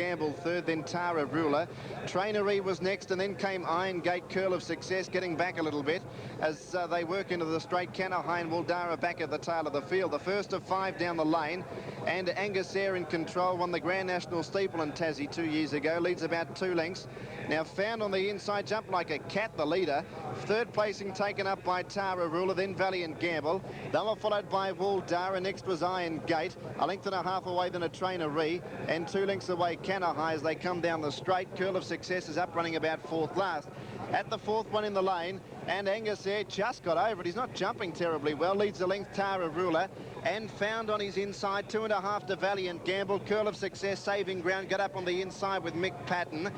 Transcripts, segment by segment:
Gamble third, then Tara Ruler. Trainery was next, and then came Iron Gate, Curl of Success, getting back a little bit as they work into the straight. Canahigh and Wildara back at the tail of the field. The first of 5 down the lane, and Angus Eyre in control. Won the Grand National Steeple in Tassie 2 years ago. Leads about 2 lengths. Now found on the inside, jumped like a cat, the leader. Third placing taken up by Tara Ruler, then Valiant Gamble. They were followed by Wildara. Next was Iron Gate, a length and a half away than a Trainery, and 2 lengths away Canahigh as they come down the straight. Curl of Success is up running about 4th last. At the 4th one in the lane, and Angus Eyre just got over it. He's not jumping terribly well. Leads the length Tara Ruler, and found on his inside 2.5 to Valiant Gamble. Curl of Success saving ground, got up on the inside with Mick Patton,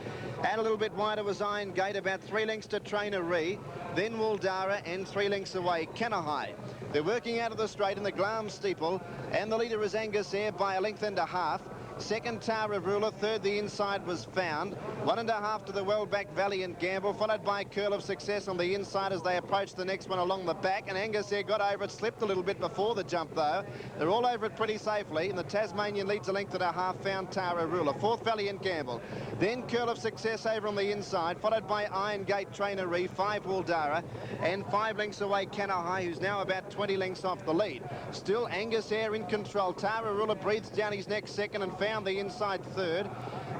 and a little bit wider was Iron Gate, about 3 lengths to Trainery, then Wildara, and 3 lengths away Canahigh. They're working out of the straight in the Glam Steeple, and the leader is Angus Eyre by a length and a half. Second, Tara Ruler. Third, the inside was found. 1.5 to the well-back Valiant Gamble, followed by Curl of Success on the inside as they approach the next one along the back. And Angus Eyre got over it, slipped a little bit before the jump, though. They're all over it pretty safely. And the Tasmanian leads a length and a half, found Tara Ruler. 4th, Valiant Gamble. Then Curl of Success over on the inside, followed by Iron Gate, Trainery, 5 Wildara, and 5 lengths away Canahigh, who's now about 20 lengths off the lead. Still Angus Eyre in control. Tara Ruler breathes down his neck second and found the inside third.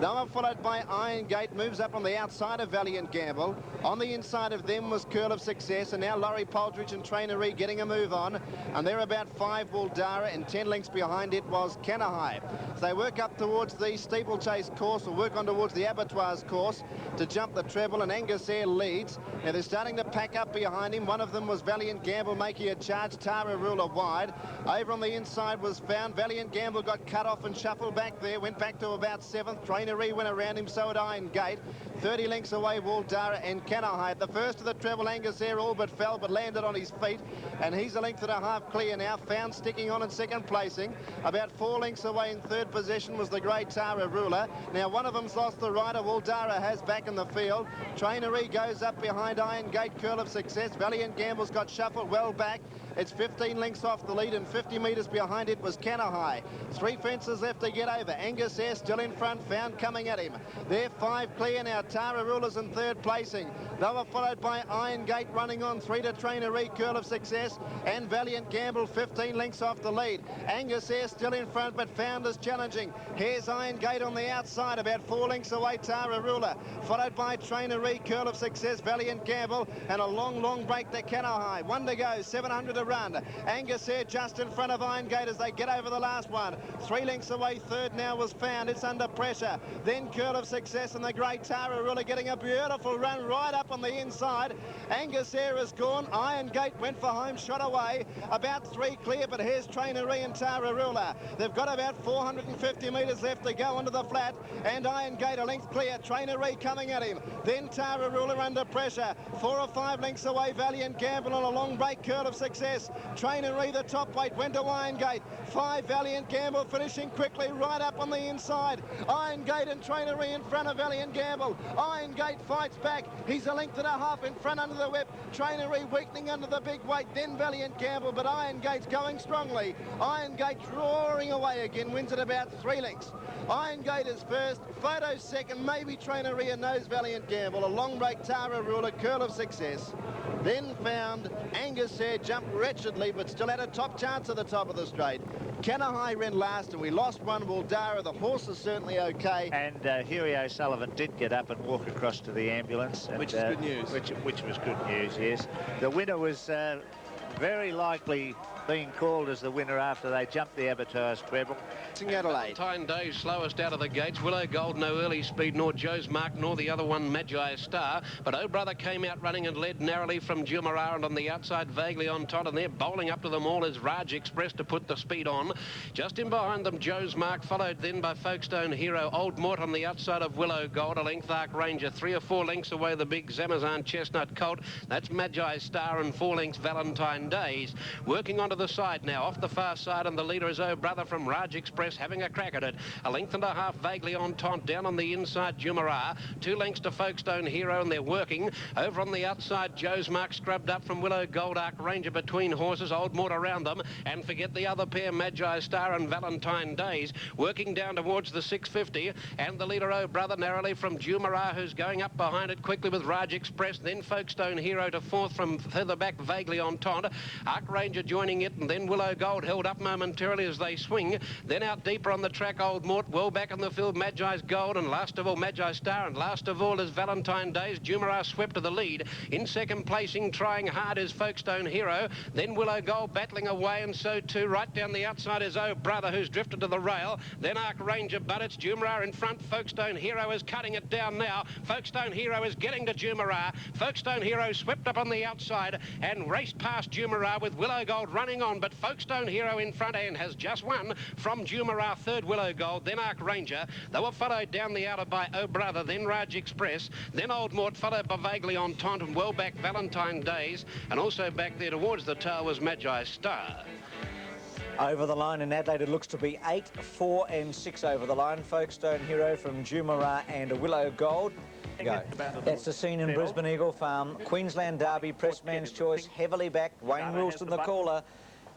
They were followed by Iron Gate, moves up on the outside of Valiant Gamble. On the inside of them was Curl of Success, and now Laurie Poldridge and Trainery getting a move on. And they're about 5 Wildara, and 10 lengths behind it was Canahigh. So they work up towards the steeplechase course, or work on towards the abattoirs course to jump the treble, and Angus Eyre leads. Now they're starting to pack up behind him. One of them was Valiant Gamble making a charge. Tara Ruler wide. Over on the inside was found. Valiant Gamble got cut off and shuffled back there. Went back to about 7th. Trainery went around him, so at Iron Gate. 30 lengths away Wildara and Canahigh. The first of the treble, Angus Eyre, all but fell, but landed on his feet, and he's a length and a half clear now. Found sticking on in second placing. About 4 lengths away in third position was the grey Tara Ruler. Now one of them's lost the rider. Wildara has back in the field. Trainery goes up behind Iron Gate, Curl of Success. Valiant Gamble's got shuffled well back. It's 15 lengths off the lead, and 50 metres behind it was Canahigh. 3 fences left to get over. Angus Eyre still in front, found coming at him. They're 5 clear now. Tara Ruler's in third placing. They were followed by Iron Gate running on. 3 to Trainery, Curl of Success, and Valiant Gamble 15 lengths off the lead. Angus Eyre still in front, but found as challenging. Here's Iron Gate on the outside, about 4 lengths away Tara Ruler, followed by Trainery, Curl of Success, Valiant Gamble, and a long break to Canahigh. 1 to go, 700 to run. Angus Eyre just in front of Iron Gate as they get over the last one. 3 lengths away, third now was found. It's under pressure. Then Curl of Success and the great Tara Ruler getting a beautiful run right up on the inside. Angus Eyre is gone. Iron Gate went for home, shot away. About 3 clear, but here's Trainery and Tara Ruler. They've got about 450 metres left to go onto the flat, and Iron Gate a length clear. Trainery coming at him. Then Tara Ruler under pressure. 4 or 5 lengths away, Valiant Gamble on a long break. Curl of Success. Trainery, the top weight, went to Iron Gate. 5 Valiant Gamble finishing quickly right up on the inside. Iron Gate and Trainery in front of Valiant Gamble. Iron Gate fights back. He's a length and a half in front under the whip. Trainery weakening under the big weight, then Valiant Gamble, but Iron Gate's going strongly. Iron Gate drawing away again, wins at about 3 lengths. Iron Gate is first, Photo second, maybe Trainery and nose Valiant Gamble. A long break, Tara Ruler, Curl of Success. Then found Angus Eyre, jumped wretchedly, but still had a top chance at the top of the straight. Canahigh ran last, and we lost one. Wildara, the horse is certainly okay. And Hughie O'Sullivan did get up and walk across to the ambulance. And, which is good news. Which was good news, yes. The winner was very likely being called as the winner after they jumped the abattoirs treble. Adelaide. Valentine Day slowest out of the gates. Willow Gold no early speed, nor Joe's Mark, nor the other one Magi Star. But Oh Brother came out running and led narrowly from Jumeirah, and on the outside vaguely on Todd, and they're bowling up to them all as Raj Express to put the speed on. Just in behind them Joe's Mark, followed then by Folkestone Hero. Old Mort on the outside of Willow Gold, a length Arc Ranger. 3 or 4 lengths away the big Zamazan Chestnut Colt. That's Magi Star, and 4 lengths Valentine Days. Working on to the side now, off the far side, and the leader is Oh Brother from Raj Express having a crack at it. A length and a half vaguely on Taunt, down on the inside Jumeirah, 2 lengths to Folkestone Hero, and they're working. Over on the outside, Joe's Mark scrubbed up from Willow Gold, Arc Ranger between horses, Old Mort around them, and forget the other pair, Magi Star and Valentine Days, working down towards the 650, and the leader Oh Brother narrowly from Jumeirah, who's going up behind it quickly with Raj Express, then Folkestone Hero to 4th from further back, vaguely on Taunt, Arc Ranger joining it, and then Willow Gold held up momentarily as they swing. Then out deeper on the track, Old Mort, well back in the field, Magi's Gold, and last of all Magi Star, and last of all is Valentine Days. Jumeirah swept to the lead. In second placing, trying hard, is Folkestone Hero. Then Willow Gold battling away, and so too right down the outside is Oh Brother, who's drifted to the rail. Then Arc Ranger, but it's Jumeirah in front. Folkestone Hero is cutting it down now. Folkestone Hero is getting to Jumeirah. Folkestone Hero swept up on the outside and raced past Jumeirah with Willow Gold running on, but Folkestone Hero in front and has just won from Jumeirah. 3rd Willow Gold, then Arc Ranger. They were followed down the outer by Oh Brother, then Raj Express, then Old Mort, followed by vaguely on Taunt, and well back Valentine Days, and also back there towards the tail was Magi Star. Over the line in Adelaide, it looks to be 8, 4 and 6 over the line. Folkestone Hero from Jumeirah and Willow Gold. Go. That's the scene in Brisbane Eagle Farm. Queensland Derby, Pressman's Choice, heavily backed. Wayne Wilson the caller.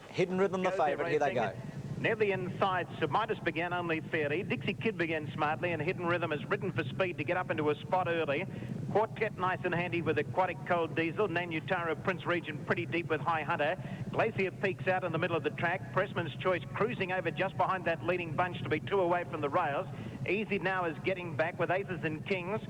Hidden Rhythm the favourite. Here they go. Near the inside, Midas began only fairly. Dixie Kid began smartly, and Hidden Rhythm is ridden for speed to get up into a spot early. Quartet nice and handy with Aquatic Cold Diesel. Nanutara Prince Regent pretty deep with High Hunter. Glacier Peaks out in the middle of the track. Pressman's Choice cruising over just behind that leading bunch to be 2 away from the rails. Easy Now is getting back with Aces and Kings.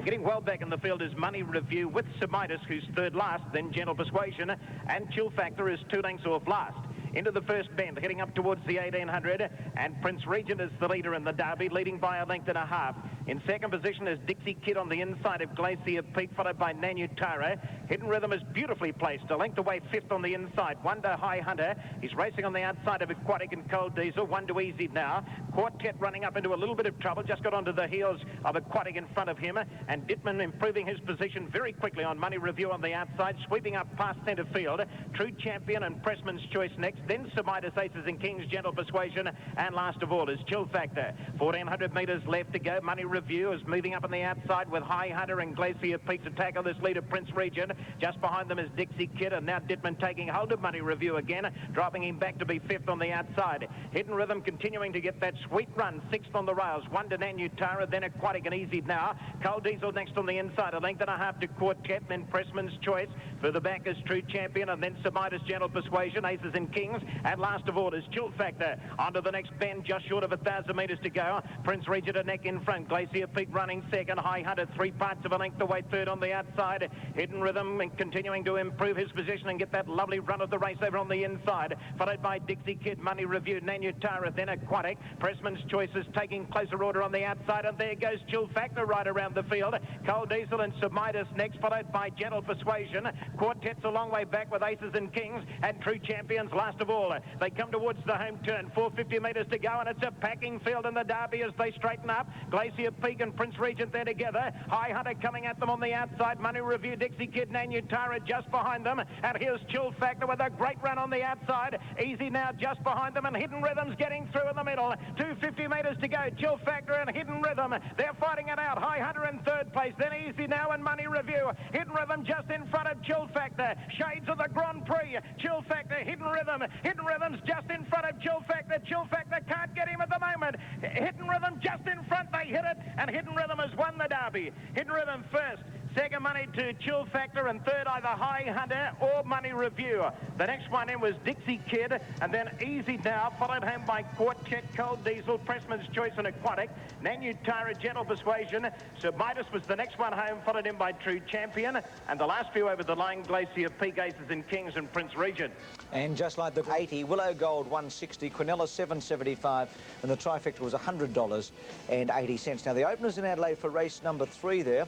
Getting well back in the field is Money Review with Midas, who's 3rd last, then Gentle Persuasion, and Chill Factor is 2 lengths off last. Into the first bend, heading up towards the 1800, and Prince Regent is the leader in the Derby, leading by a length and a half. In second position is Dixie Kid on the inside of Glacier Peak, followed by Nanutara. Hidden Rhythm is beautifully placed, a length away 5th on the inside. Wonder High Hunter, he's racing on the outside of Aquatic and Cold Diesel. 1 to Easy Now. Quartet running up into a little bit of trouble, just got onto the heels of Aquatic in front of him, and Dittman improving his position very quickly on Money Review on the outside, sweeping up past centre field. True Champion and Pressman's Choice next, then Midas, Aces and Kings, Gentle Persuasion, and last of all is Chill Factor. 1400 metres left to go. Money Review is moving up on the outside with High Hunter and Glacier Peak to tackle this leader, Prince Regent. Just behind them is Dixie Kid, and now Dittman taking hold of Money Review again, dropping him back to be 5th on the outside. Hidden Rhythm continuing to get that sweet run, 6th on the rails. 1 to Nanutara, then Aquatic and Easy Now. Cold Diesel next on the inside, a length and a half to Quartet, then Pressman's Choice. Further back is True Champion, and then Midas, Gentle Persuasion, Aces and Kings, and last of all is Chill Factor. Onto the next bend, just short of 1,000 metres to go. Prince Regent a neck in front. Glacier Peak running second. High Hunter 3 parts of a length away 3rd on the outside. Hidden Rhythm continuing to improve his position and get that lovely run of the race over on the inside. Followed by Dixie Kid, Money Review, Nanutara, then Aquatic. Pressman's Choice is taking closer order on the outside, and there goes Chill Factor right around the field. Cold Diesel and Midas next, followed by Gentle Persuasion. Quartet's a long way back with Aces and Kings, and True Champions last of all. They come towards the home turn, 450 metres to go, and it's a packing field in the Derby as they straighten up. Glacier Peak and Prince Regent there together. High Hunter coming at them on the outside. Money Review, Dixie Kid, Nanutara just behind them, and here's Chill Factor with a great run on the outside. Easy Now just behind them, and Hidden Rhythm's getting through in the middle. 250 metres to go. Chill Factor and Hidden Rhythm, they're fighting it out. High Hunter in 3rd place, then Easy Now and Money Review. Hidden Rhythm just in front of Chill Factor. Shades of the Grand Prix. Chill Factor, Hidden Rhythm. Hidden Rhythm's just in front of Chill Factor. Chill Factor can't get him at the moment. Hidden Rhythm just in front. They hit it, and Hidden Rhythm has won the Derby. Hidden Rhythm first. Second money to Chill Factor, and third either High Hunter or Money Review. The next one in was Dixie Kid, and then Easy Now, followed home by Quartet, Cold Diesel, Pressman's Choice and Aquatic. Nanutara, Gentle Persuasion. Midas was the next one home, followed in by True Champion. And the last few over the line, Glacier Peak, Aces and Kings and Prince Regent. And just like the 80, Willow Gold 160, Quinella 775, and the trifecta was $100.80. Now the openers in Adelaide for race number 3 there.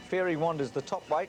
Fairy Wander's the top weight.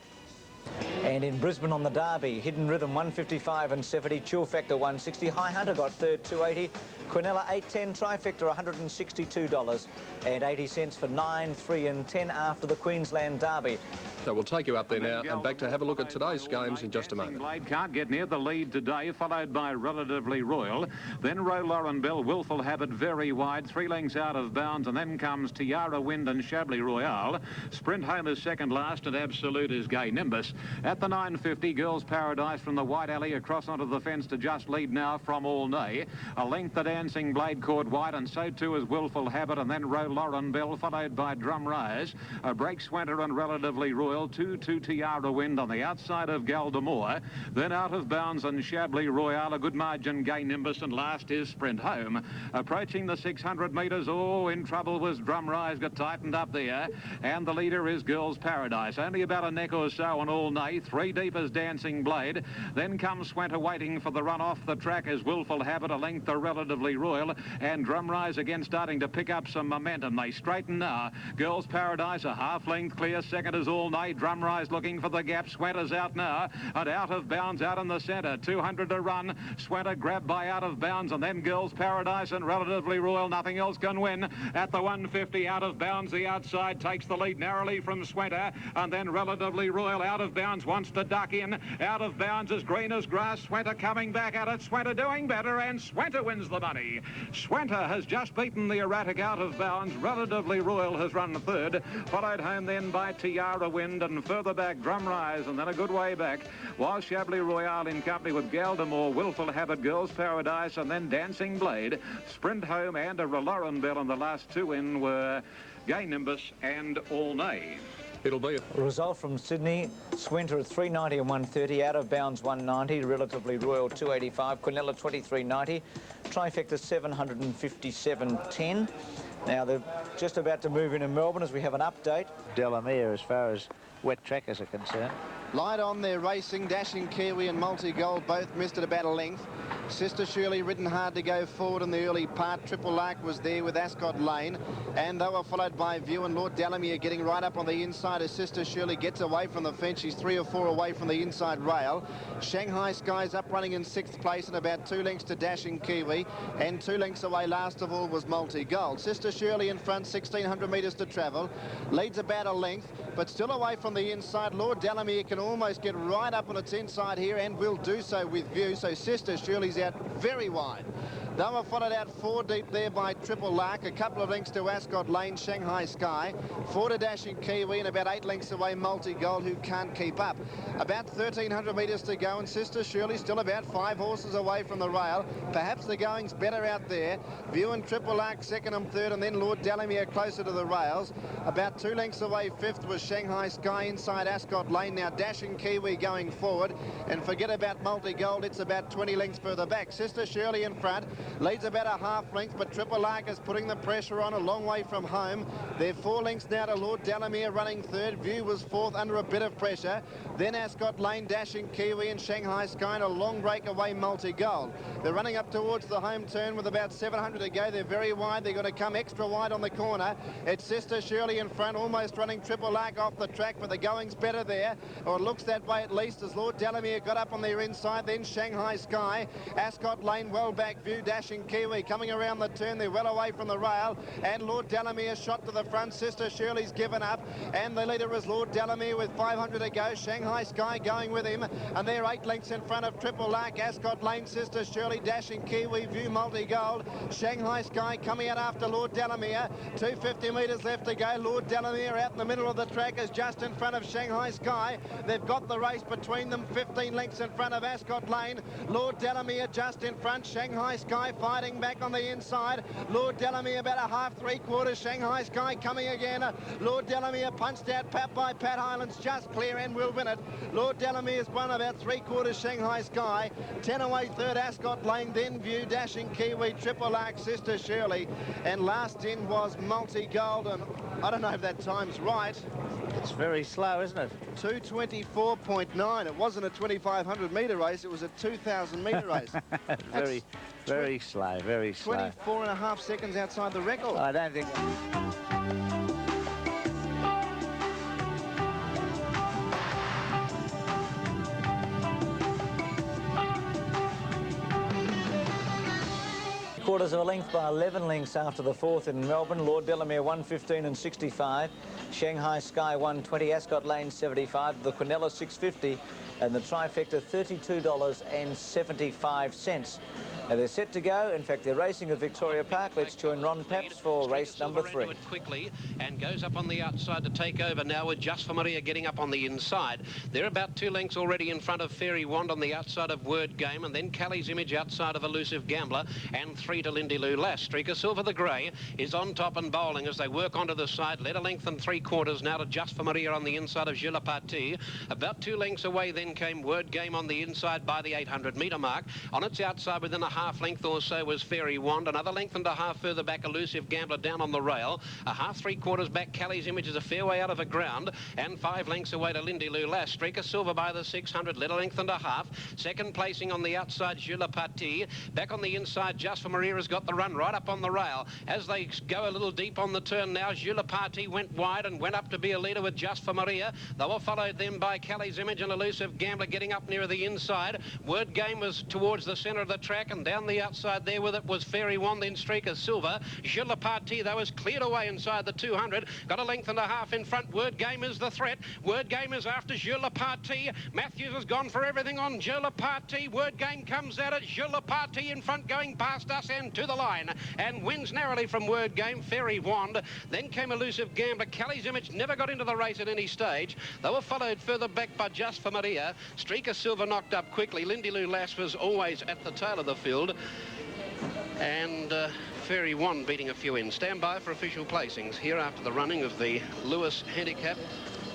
And in Brisbane on the Derby, Hidden Rhythm 155 and 70, Chill Factor 160, High Hunter got third 280, Quinella 810, trifecta $162.80 for 9, 3 and 10 after the Queensland Derby. So we'll take you up there now and back to have a look at today's games in just a moment. Blade can't get near the lead today, followed by Relatively Royal. Then Row Lauren Bell, Willful Habit very wide, 3 lengths out of bounds, and then comes Tiara Wind and Chablis Royale. Sprint Home is second last, and Absolute is Gay Nimbus. At the 9.50, Girls Paradise from the White Alley across onto the fence to just lead now from All Nay. A length the Dancing Blade caught wide, and so too is Willful Habit, and then Row Lauren Bell, followed by Drum Rise. Break Swenter and Relatively Royal, 2-2 Tiara Wind on the outside of Galdemore. Then Out of Bounds and Chablis Royale, a good margin Gay Nimbus, and last is Sprint Home. Approaching the 600 metres, in trouble was Drum Rise, got tightened up there, and the leader is Girls Paradise. Only about a neck or so on All Nay, 3 deep as Dancing Blade. Then comes Swenter waiting for the run off the track as Willful Habit, a length the Relatively Royal, and Drum Rise again starting to pick up some momentum. They straighten now. Girls Paradise a half length clear, second is All Nay. Drum Rise looking for the gap. Swenter's out now, and Out of Bounds out in the centre. 200 to run. Swenter grabbed by Out of Bounds, and then Girls Paradise and Relatively Royal. Nothing else can win. At the 150, Out of Bounds, the outside takes the lead narrowly from Swenter, and then Relatively Royal. Out of Bounds wants to duck in. Out of Bounds as green as grass. Swenter coming back at it. Swenter doing better, and Swenter wins the money. Swenter has just beaten the erratic Out of Bounds. Relatively Royal has run third, followed home then by Tiara Wind, and further back Drum Rise, and then a good way back was Chablis Royale in company with Galdemore, Willful Habit, Girls Paradise, and then Dancing Blade. Sprint Home and a Lauren Bell, and the last 2 in were Gay Nimbus and All Nay. It'll be a Result from Sydney, Swenter at 390 and 130, Out of Bounds 190, Relatively Royal 285, Quinella 2390, Trifecta 757.10. Now they're just about to move in Melbourne as we have an update. Delamere as far as wet trackers are concerned. Light on there racing, Dashing Kiwi and Multi Gold both missed at about a length. Sister Shirley ridden hard to go forward in the early part. Triple Lark was there with Ascot Lane, and they were followed by View and Lord Delamere getting right up on the inside as Sister Shirley gets away from the fence. She's 3 or 4 away from the inside rail. Shanghai Sky's up running in 6th place and about 2 lengths to Dashing Kiwi, and 2 lengths away last of all was Multi Gold. Sister Shirley in front, 1,600 metres to travel, leads about a length, but still away from the inside. Lord Delamere can almost get right up on its inside here and will do so with View, so Sister Shirley's out very wide. They were followed out 4 deep there by Triple Lark, a couple of lengths to Ascot Lane, Shanghai Sky, 4 to Dashing Kiwi, and about 8 lengths away Multi Gold, who can't keep up. About 1,300 metres to go, and Sister Shirley still about 5 horses away from the rail. Perhaps the going's better out there. View and Triple Lark second and third, and then Lord Delamere closer to the rails. About 2 lengths away fifth was Shanghai Sky inside Ascot Lane. Now Dashing Kiwi going forward, and forget about Multi Gold, it's about 20 lengths further back. Sister Shirley in front, leads about a half length, but Triple Lark is putting the pressure on a long way from home. They're 4 lengths now to Lord Delamere running third. View was fourth under a bit of pressure. Then Ascot Lane, Dashing Kiwi and Shanghai Sky, and a long break away Multi Gold. They're running up towards the home turn with about 700 to go. They're very wide. They're going to come extra wide on the corner. It's Sister Shirley in front, almost running Triple Lark off the track, but the going's better there, or it looks that way at least, as Lord Delamere got up on their inside. Then Shanghai Sky, Ascot Lane well back, View, Dashing Kiwi coming around the turn. They're well away from the rail, and Lord Delamere shot to the front. Sister Shirley's given up, and the leader is Lord Delamere with 500 to go. Shanghai Sky going with him, and they're 8 lengths in front of Triple Lark, Ascot Lane, Sister Shirley, Dashing Kiwi, View, Multi Gold. Shanghai Sky coming out after Lord Delamere. 250 metres left to go. Lord Delamere out in the middle of the track is just in front of Shanghai Sky. They've got the race between them, 15 lengths in front of Ascot Lane. Lord Delamere just in front. Shanghai Sky fighting back on the inside. Lord Delamere about a half, 3/4. Shanghai Sky coming again. Lord Delamere punched out by Pat Highlands, just clear and will win it. Lord Delamere's won about 3/4. Shanghai Sky. 10 away third Ascot Lane, then View, Dashing Kiwi, Triple Lark, Sister Shirley, and last in was Multi Gold, and I don't know if that time's right. It's very slow, isn't it? 2:24.9. It wasn't a 2,500 metre race, it was a 2,000 metre race. Very slow, very slow. 24.5 seconds outside the record. I don't think... 3/4 of a length by 11 lengths after the 4th in Melbourne. Lord Delamere 115 and 65. Shanghai Sky 120. Ascot Lane 75. The Quinella 650. And the trifecta $32.75. Now they're set to go. In fact, they're racing at Victoria Park. Let's join Ron Paps for race number 3. Quickly and goes up on the outside to take over now with Just for Maria getting up on the inside. They're about 2 lengths already in front of Fairy Wand on the outside of Word Game, and then Callie's Image outside of Elusive Gambler, and 3 to Lindy Lou Lass. Streaker Silver the Grey is on top and bowling as they work onto the side. Led a length and 3/4 now to Just for Maria on the inside of Je Le Parti. About 2 lengths away then came Word Game on the inside by the 800-metre mark. On its outside within a half length or so was Fairy Wand. Another length and a half further back Elusive Gambler down on the rail. A half 3/4 back Callie's Image is a fair way out of the ground, and 5 lengths away to Lindy Lou Lass. Streaker Silver by the 600, led a length and a half. Second placing on the outside Je Le Parti. Back on the inside Just for Maria has got the run right up on the rail. As they go a little deep on the turn now, Je Le Parti went wide and went up to be a leader with Just for Maria. They were followed then by Callie's Image and Elusive Gambler getting up near the inside. Word Game was towards the centre of the track, and down the outside there with it was Fairy Wand, then Streaker Silver. Je Le Parti though is cleared away inside the 200. Got a length and a half in front. Word Game is the threat. Word Game is after Je Le Parti. Matthews has gone for everything on Je Le Parti. Word Game comes at it. Je Le Parti in front going past us and to the line, and wins narrowly from Word Game. Fairy Wand. Then came Elusive Gambler. Callie's Image never got into the race at any stage. They were followed further back by Just for Maria. Streaker Silver knocked up quickly. Lindy Lou Lass was always at the tail of the field, and Fairy Wand beating a few in. Stand by for official placings here after the running of the Lewis Handicap.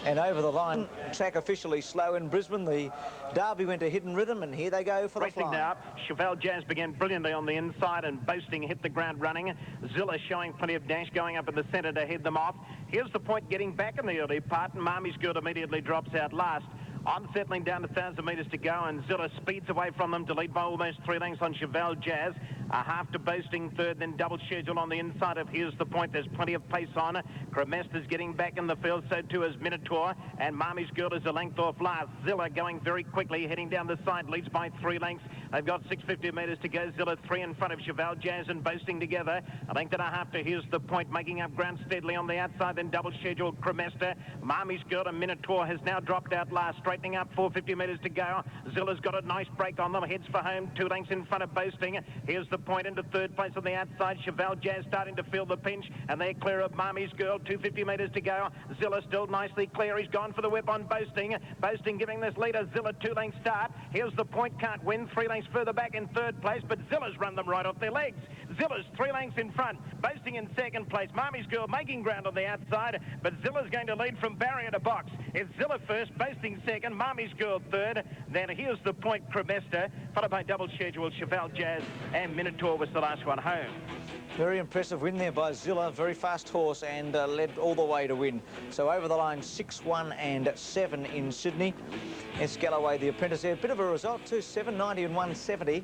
And over the line, track officially slow in Brisbane. The Derby went to Hidden Rhythm, and here they go for the Racing fly. now. Chevelle Jazz began brilliantly on the inside, and Boasting hit the ground running. Zilla showing plenty of dash going up in the centre to head them off. Here's the point getting back in the early part, and Marmy's Good immediately drops out last. On settling down 1,000 metres to go, and Zilla speeds away from them to lead by almost 3 lengths on Chevelle Jazz. A half to Boasting third, then Double Schedule on the inside of Here's the Point. There's plenty of pace on. Cremesta's getting back in the field, so too is Minotaur, and Marmy's Girl is a length off last. Zilla going very quickly, heading down the side, leads by 3 lengths. They've got 650 metres to go. Zilla 3 in front of Chevelle Jazz and Boasting together. A length and a half to Here's the Point, making up ground steadily on the outside, then Double Schedule, Cremesta. Marmy's Girl and Minotaur has now dropped out last, straightening up, 450 metres to go. Zilla's got a nice break on them, heads for home, 2 lengths in front of Boasting. Here's the Point into third place on the outside. Chevelle Jazz starting to feel the pinch, and they're clear of Marmy's Girl, 250 metres to go. Zilla still nicely clear. He's gone for the whip on Boasting. Boasting giving this leader Zilla 2 lengths start. Here's the Point, can't win, 3 lengths further back in third place, but Zilla's run them right off their legs. Zilla's 3 lengths in front. Boasting in second place. Marmy's Girl making ground on the outside, but Zilla's going to lead from barrier to box. It's Zilla first, Boasting second, Marmy's Girl third. Then Here's the Point, Cremesta, followed by Double Schedule, Chevelle Jazz, and Minotaur was the last one home. Very impressive win there by Zilla. Very fast horse, and led all the way to win. So over the line, 6, 1 and 7 in Sydney. S. Galloway, the apprentice there. Bit of a result too, 7.90 and 1.70.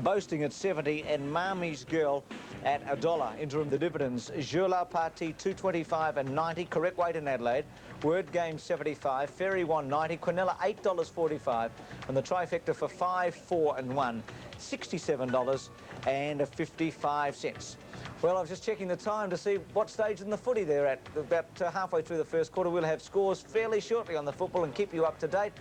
Boasting at 70, and Marmy's Girl at $1. Interim the dividends. Je Le Parti 225 and 90. Correct weight in Adelaide. Word Game 75. Fairy Wand 90. Quinella $8.45. And the trifecta for 5, 4 and 1. $67 and 55 cents. Well, I was just checking the time to see what stage in the footy they're at. About halfway through the first quarter. We'll have scores fairly shortly on the football and keep you up to date.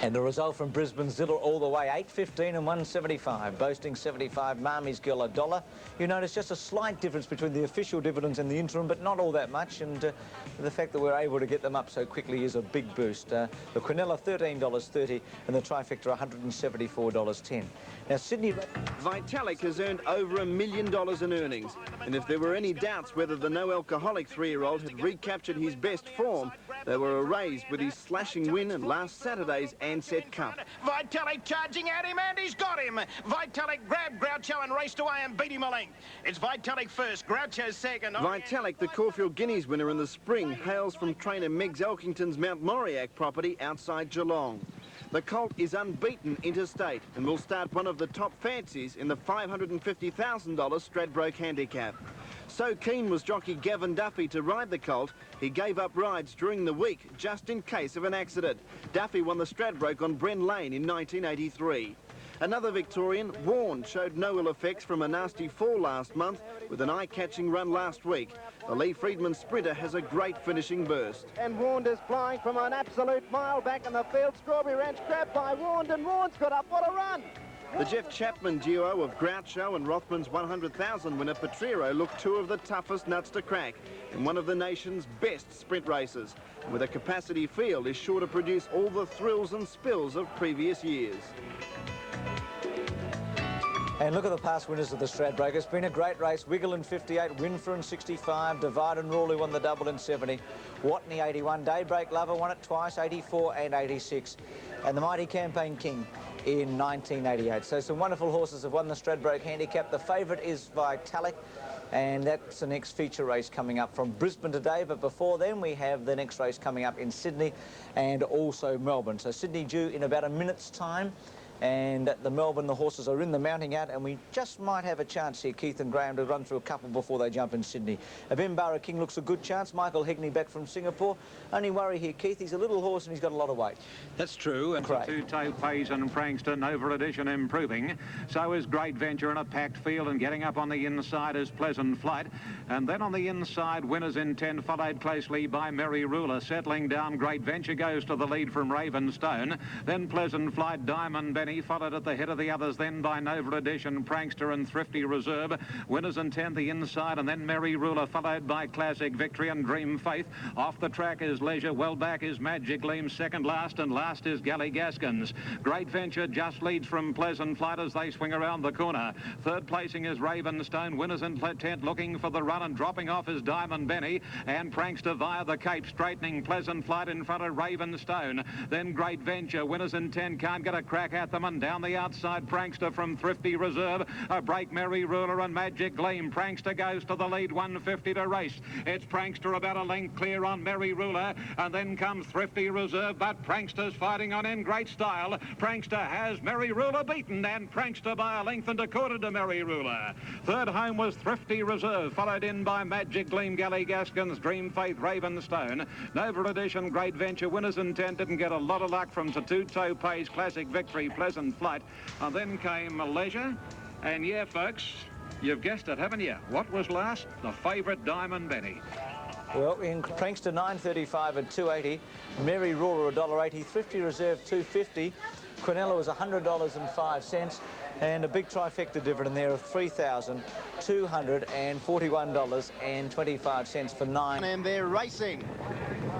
And the result from Brisbane, Zilla all the way, 8.15 and 1.75. Boasting 75, Marmy's Girl $1. You notice just a slight difference between the official dividends and the interim, but not all that much. And the fact that we're able to get them up so quickly is a big boost. The Quinella $13.30 and the trifecta $174.10. Now, Sydney... Vitalik has earned over $1 million in earnings. And if there were any doubts whether the no-alcoholic 3-year-old had recaptured his best form, they were erased with his slashing win at last Saturday's Ansett Cup. Vitalik charging at him, and he's got him. Vitalik grabbed Groucho and raced away and beat him a length. It's Vitalik first, Groucho second. Vitalik, the Caulfield Guineas winner in the spring, hails from trainer Meggs Elkington's Mount Moriac property outside Geelong. The colt is unbeaten interstate and will start one of the top fancies in the $550,000 Stradbroke Handicap. So keen was jockey Gavin Duffy to ride the colt, he gave up rides during the week just in case of an accident. Duffy won the Stradbroke on Bren Lane in 1983. Another Victorian, Warne, showed no ill effects from a nasty fall last month with an eye-catching run last week. The Lee Friedman Sprinter has a great finishing burst. And Warne is flying from an absolute mile back in the field. Strawberry Ranch grabbed by Warne, and Warne's got up. What a run! The Jeff Chapman duo of Groucho and Rothman's 100,000 winner Petrero look two of the toughest nuts to crack in one of the nation's best sprint races. With a capacity field is sure to produce all the thrills and spills of previous years. And look at the past winners of the Stradbroke. It's been a great race. Wiggle in 58, Winfrey in 65, Divide and Rule, who won the double in 70, Watney 81, Daybreak Lover won it twice, 84 and 86, and the Mighty Campaign King in 1988. So some wonderful horses have won the Stradbroke Handicap. The favourite is Vitalik, and that's the next feature race coming up from Brisbane today. But before then, we have the next race coming up in Sydney and also Melbourne. So Sydney due in about a minute's time. And at the Melbourne, the horses are in the mounting out, and we just might have a chance here, Keith and Graham, to run through a couple before they jump in Sydney. Bembara King looks a good chance. Michael Hegney back from Singapore. Only worry here, Keith, he's a little horse and he's got a lot of weight. That's true. And Two-Toe Pays and Frankston over Edition improving. So is Great Venture in a packed field, and getting up on the inside is Pleasant Flight. And then on the inside, Winners in 10, followed closely by Merry Ruler. Settling down, Great Venture goes to the lead from Ravenstone. Then Pleasant Flight, Diamond Benny, followed at the head of the others then by Nova Edition, Prankster and Thrifty Reserve. Winners in 10 the inside, and then Merry Ruler, followed by Classic Victory and Dream Faith. Off the track is Leisure, well back is Magic Gleam, second last, and last is Galley Gaskins. Great Venture just leads from Pleasant Flight as they swing around the corner. Third placing is Ravenstone. Winners in 10 looking for the run, and dropping off is Diamond Benny, and Prankster via the Cape, straightening Pleasant Flight in front of Ravenstone. Then Great Venture. Winners in 10 can't get a crack at them, and down the outside Prankster from Thrifty Reserve. A break, Merry Ruler and Magic Gleam. Prankster goes to the lead, 150 to race. It's Prankster about a length clear on Merry Ruler, and then comes Thrifty Reserve, but Prankster's fighting on in great style. Prankster has Merry Ruler beaten, and Prankster by a length and a quarter to Merry Ruler. Third home was Thrifty Reserve, followed in by Magic Gleam, Galley Gaskins, Dream Faith, Ravenstone. Nova Edition, Great Venture. Winners in 10 didn't get a lot of luck from Two-Toe Pays, Classic Victory, Pleasant Flight. And then came Leisure. And yeah, folks, you've guessed it, haven't you? What was last? The favourite, Diamond Benny. Well, in Prankster, $9.35 and $2.80. Merry Ruler, $1.80. Thrifty Reserve, $2.50. Quinella was $100.05. And a big trifecta dividend there of $3,241.25 for 9. And they're racing.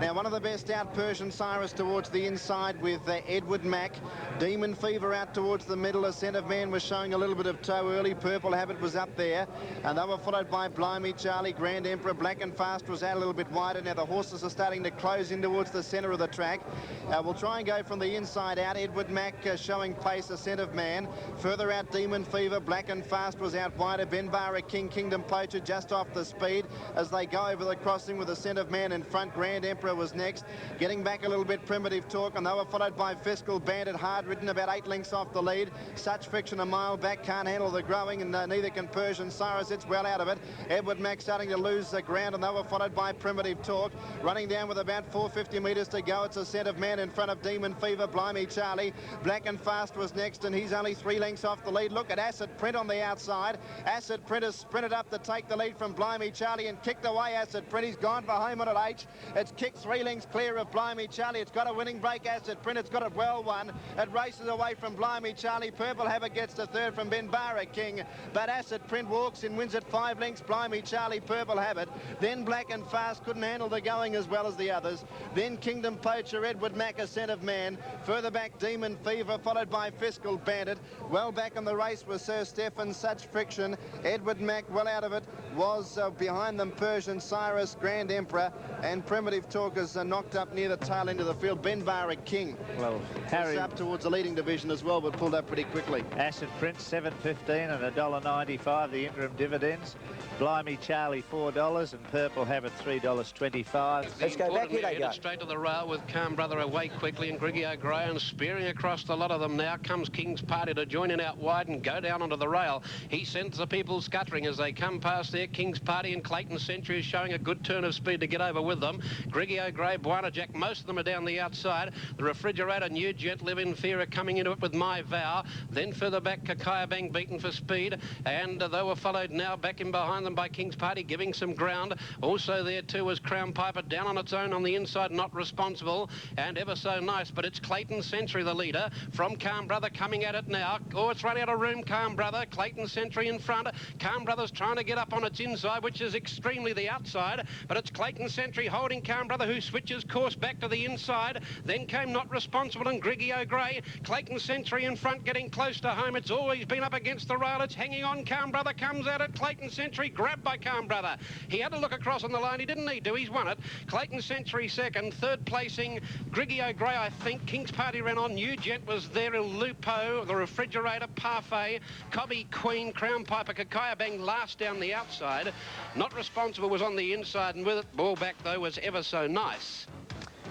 Now, one of the best out, Persian Cyrus towards the inside with Edward Mack. Demon Fever out towards the middle. Ascent of Man was showing a little bit of toe early. Purple Habit was up there. And they were followed by Blimey Charlie, Grand Emperor. Black and Fast was out a little bit wider. Now the horses are starting to close in towards the centre of the track. We'll try and go from the inside out. Edward Mack showing pace. Ascent of Man. Further out, Demon Fever. Black and Fast was out wider. Bembara King, Kingdom Poacher just off the speed as they go over the crossing with Ascent of Man in front. Grand Emperor was next. Getting back a little bit, Primitive Talk, and they were followed by Fiscal Bandit, hard ridden, about 8 lengths off the lead. Such Fiction a mile back, can't handle the growing, and neither can Persian Cyrus. It's well out of it. Edward Mack starting to lose the ground, and they were followed by Primitive Talk, running down with about 450 metres to go. It's Ascent of Man in front of Demon Fever, Blimey Charlie. Black and Fast was next, and he's only 3 lengths off the lead. Look at Acid Print on the outside. Acid Print has sprinted up to take the lead from Blimey Charlie and kicked away Acid Print. He's gone for home on at H. It's kicked 3 lengths clear of Blimey Charlie. It's got a winning break, Acid Print. It's got it well won. It races away from Blimey Charlie. Purple Habit gets the third from Bembara King, but Acid Print walks and wins at 5 lengths. Blimey Charlie, Purple Habit. Then Black and Fast couldn't handle the going as well as the others. Then Kingdom Poacher, Edward Mack, Ascent of Man. Further back, Demon Fever, followed by Fiscal Bandit. Well back in the race was Sir Stephen, Such Friction. Edward Mack well out of it. was behind them Persian Cyrus, Grand Emperor, and Primitive Talkers knocked up near the tail end of the field. Benbara King. Well, Harry up towards the leading division as well, but pulled up pretty quickly. Acid Prince $7.15 and $1.95, the interim dividends. Blimey Charlie $4 and Purple Habit $3.25. Let's go back. Here they go. Straight to the rail with Calm Brother away quickly, and Griggy O'Graham spearing across the lot of them. Now comes King's Party to join in out wide and go down onto the rail. He sends the people scuttering as they come past there. King's Party and Clayton Century is showing a good turn of speed to get over with them. Griggy O'Graham, Buana Jack, most of them are down the outside. The Refrigerator, New Gent, Live in Fear are coming into it with My Vow. Then further back, Kakaya Bang beaten for speed, and they were followed now back in behind them by King's Party, giving some ground. Also there too was Crown Piper down on its own on the inside, not responsible, and Ever So Nice, but it's Clayton Century, the leader, from Calm Brother coming at it now. Oh, it's run out of room, Calm Brother. Clayton Century in front. Calm Brother's trying to get up on its inside, which is extremely the outside, but it's Clayton Century holding Calm Brother, who switches course back to the inside. Then came Not Responsible and Griggy O'Grey. Clayton Century in front, getting close to home. It's always been up against the rail. It's hanging on. Calm Brother comes at it. Clayton Century grabbed by Calm Brother. He had to look across on the line. He didn't need to. He's won it. Clayton Century second. Third placing, Griggy O'Grey, I think. King's Party ran on. New Gent was there. Il Lupo, the Refrigerator, Parfait, Cobby Queen, Crown Piper, Kakaya Bang last down the outside. Not Responsible was on the inside, and with it, ball back though was Ever So Nice.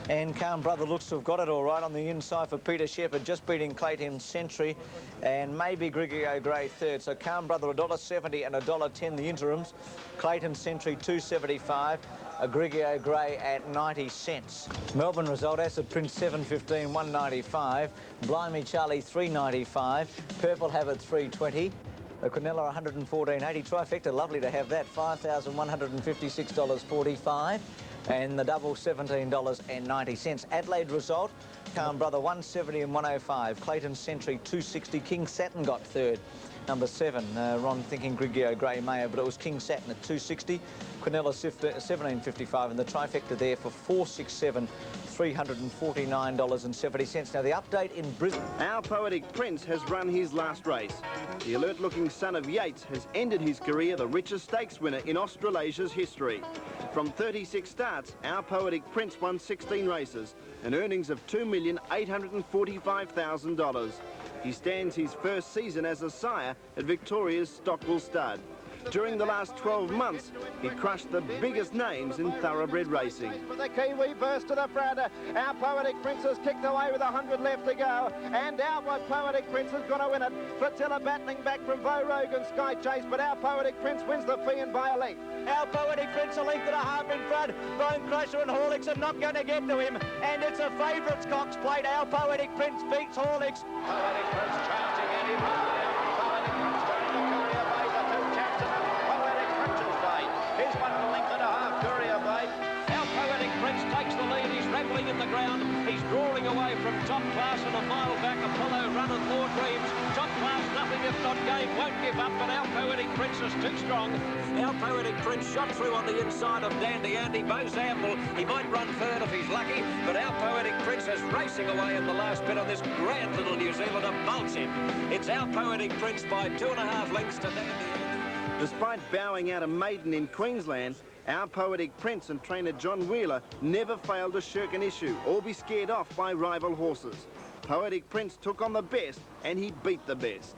And Calm Brother looks to have got it all right on the inside for Peter Shepherd, just beating Clayton Century and maybe Griggy O'Grey third. So Calm Brother $1.70 and $1.10 the interims. Clayton Century $2.75. Griggy O'Grey at 90 cents. Melbourne result, Acid Prince $7.15, $1.95. Blimey Charlie $3.95. Purple Habit $3.20. The Quinella $114.80. Trifecta, lovely to have that, $5,156.45. And the double $17.90. Adelaide result, Calm Brother $1.70 and $1.05. Clayton Century $2.60. King Saturn got third. Number 7, Ron thinking Griggy O'Grey may have, but it was King Saturn at $2.60. Quinella $17.55, and the trifecta there for $4.67, $349.70. Now the update in Brisbane. Our Poetic Prince has run his last race. The alert-looking son of Yates has ended his career the richest stakes winner in Australasia's history. From 36 starts, Our Poetic Prince won 16 races, and earnings of $2,845,000. He stands his first season as a sire at Victoria's Stockwell Stud. During the last 12 months, he crushed the biggest names in thoroughbred racing. With the Kiwi burst to the front. Our Poetic Prince has kicked away with 100 left to go. And our Poetic Prince is going to win it. Flotilla battling back from Bo Rogan Sky Chase, but Our Poetic Prince wins the fee and by a length. Our Poetic Prince a length and a half in front. Bone Crusher and Horlicks are not going to get to him. And it's a favourites Cox Plate. Our Poetic Prince beats Horlicks. Poetic Prince charging Eddie Poetic Prince going to Courier Bay. The two chaps in Poetic Prince's Day. Here's one and a length and a half, Courier Bay. Our Poetic Prince takes the lead. He's rattling in the ground. He's drawing away from Top Class and a mile back. Apollo Run and Lord Dreams. Top Class, nothing if not game. Won't give up, but Our Poetic Prince is too strong. Our Poetic Prince shot through on the inside of Dandy Andy. Bo Zamble, he might run third if he's lucky, but Our Poetic Prince is racing away in the last bit on this grand little New Zealander. Bolts him. It's Our Poetic Prince by 2.5 lengths to Dandy Andy. Despite bowing out a maiden in Queensland, Our Poetic Prince and trainer John Wheeler never failed to shirk an issue or be scared off by rival horses. Poetic Prince took on the best and he beat the best.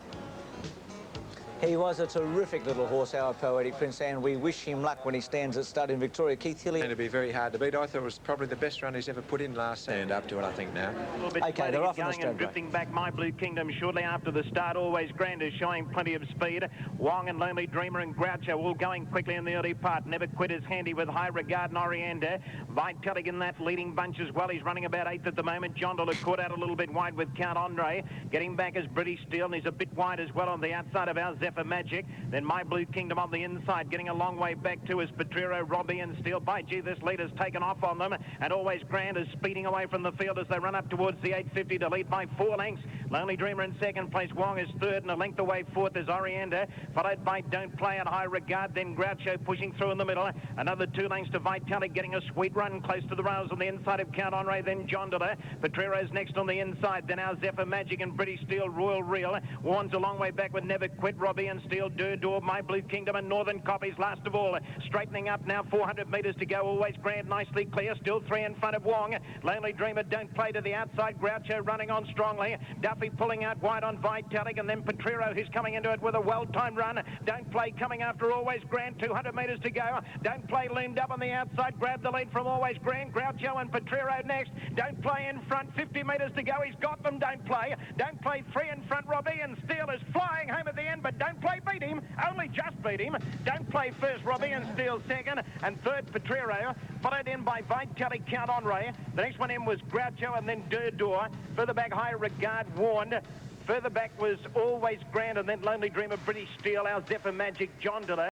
He was a terrific little horse, Our Poetic Prince, and we wish him luck when he stands at stud in Victoria. Keith Hilly. Going to be very hard to beat. I thought it was probably the best run he's ever put in last season. And up to it, I think, now. A little bit Okay, they're off on the going and drifting back. My Blue Kingdom shortly after the start. Always Grand is showing plenty of speed. Wong and Lonely Dreamer and Groucho all going quickly in the early part. Never Quit is handy with High Regard and Oriander. Vitalik in that leading bunch as well. He's running about 8th at the moment. John Dollar caught out a little bit wide with Count Andre. Getting back is British Steel, and he's a bit wide as well on the outside of Our Zephyr Magic. Then My Blue Kingdom on the inside, getting a long way back too is Petrero, Robbie and Steel. By gee, this leader's taken off on them, and Always Grand is speeding away from the field as they run up towards the 850 to lead by 4 lengths. Lonely Dreamer in second place, Wong is third, and a length away fourth is Oriander, followed by Don't Play and High Regard, then Groucho pushing through in the middle. Another 2 lengths to Vitalik, getting a sweet run close to the rails on the inside of Count Andre, then John Diller. Petrero's next on the inside, then Our Zephyr Magic and British Steel, Royal Reel. Warren's a long way back with Never Quit. Robbie Robbie and Steel, Durdor, My Blue Kingdom and Northern Copies last of all. Straightening up now, 400 metres to go. Always Grand, nicely clear. Still 3 in front of Wong. Lonely Dreamer, Don't Play to the outside. Groucho running on strongly. Duffy pulling out wide on Vitalik, and then Petrero, who's coming into it with a well-timed run. Don't Play coming after Always Grand. 200 metres to go. Don't Play leaned up on the outside. Grabbed the lead from Always Grand. Groucho and Petrero next. Don't Play in front. 50 metres to go. He's got them. Don't Play. Don't Play 3 in front. Robbie and Steel is flying home at the end, but Don't Play beat him. Only just beat him. Don't Play first. Robbie and Steel second, and third Petrero, followed in by Vitalik, Count Henri. The next one in was Groucho and then Durdor. Further back, High Regard, Warned. Further back was Always Grand, and then Lonely Dreamer, British Steel, Our Zephyr Magic, John Diller.